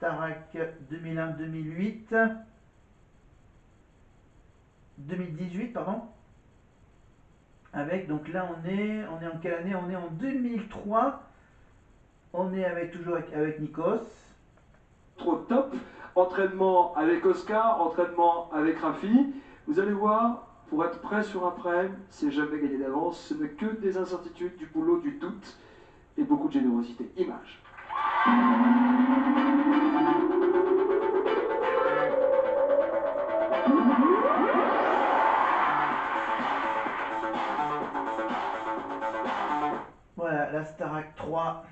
Starac 2001-2008. 2018, pardon. Avec, donc là on est en quelle année? On est en 2003. On est toujours avec Nikos. Trop top. Entraînement avec Oscar, entraînement avec Rafi. Vous allez voir, pour être prêt sur un prêt, c'est jamais gagné d'avance. Ce n'est que des incertitudes, du boulot, du doute et beaucoup de générosité. Image. Voilà, la Starac 3.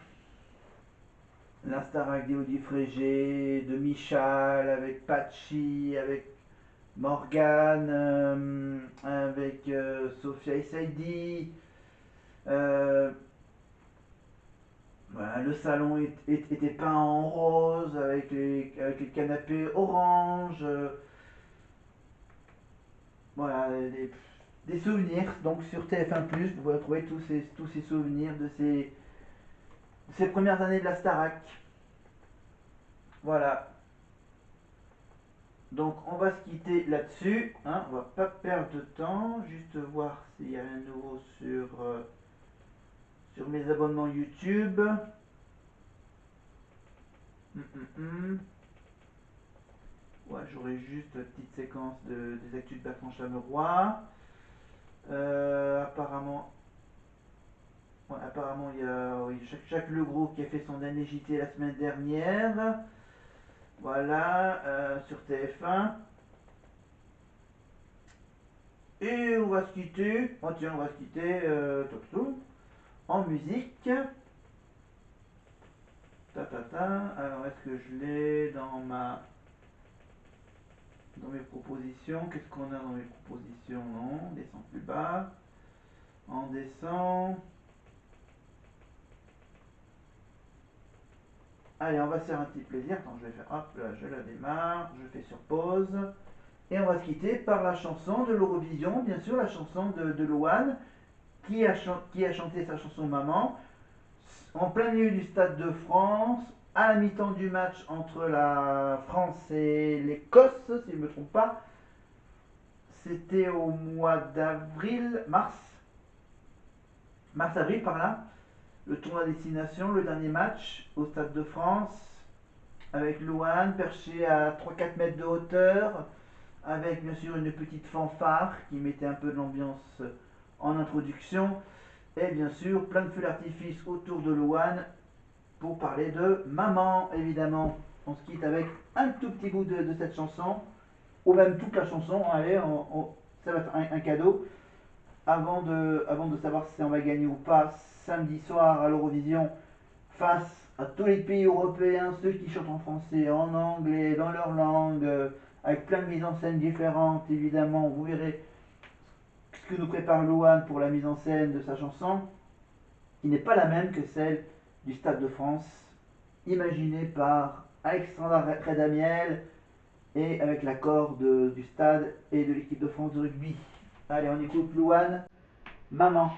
La Starac d'Audi Frégé, de Michal, avec Pachi, avec Morgane, avec Sophia Essaidi. Voilà, le salon était peint en rose avec les canapés orange. Voilà, des souvenirs. Donc sur TF1+, vous pouvez retrouver tous ces souvenirs de ces premières années de la Starac. Voilà. Donc on va se quitter là-dessus. Hein, on va pas perdre de temps. Juste voir s'il y a un nouveau sur mes abonnements YouTube. Ouais, j'aurais juste une petite séquence des actus de Bertrand Chameroy. Apparemment, ouais, apparemment il y a oui, Jacques Legros qui a fait son dernier JT la semaine dernière. Voilà, sur TF1. Et on va se quitter. Oh tiens, on va se quitter en musique. Alors est-ce que je l'ai dans mes propositions? Qu'est-ce qu'on a dans mes propositions? Non, on descend plus bas. On descend. Allez, on va se faire un petit plaisir. Attends, je vais faire, hop là, je la démarre, je fais sur pause. Et on va se quitter par la chanson de l'Eurovision, bien sûr, la chanson de Louane, qui a chanté sa chanson Maman, en plein milieu du Stade de France, à la mi-temps du match entre la France et l'Écosse, si je ne me trompe pas. C'était au mois d'avril, mars-avril par là, le tournoi destination, le dernier match au Stade de France, avec Louane perché à 3-4 mètres de hauteur, avec bien sûr une petite fanfare qui mettait un peu de l'ambiance en introduction, et bien sûr plein de feux d'artifice autour de Louane pour parler de Maman, évidemment. On se quitte avec un tout petit bout de cette chanson, ou même toute la chanson. Allez, ça va être un cadeau. Avant de savoir si on va gagner ou pas samedi soir à l'Eurovision, face à tous les pays européens, ceux qui chantent en français, en anglais, dans leur langue, avec plein de mises en scène différentes, évidemment. Vous verrez ce que nous prépare Louane pour la mise en scène de sa chanson, qui n'est pas la même que celle du Stade de France, imaginée par Alexandra Redamiel et avec l'accord du Stade et de l'équipe de France de rugby. Allez, on écoute Louane, Maman.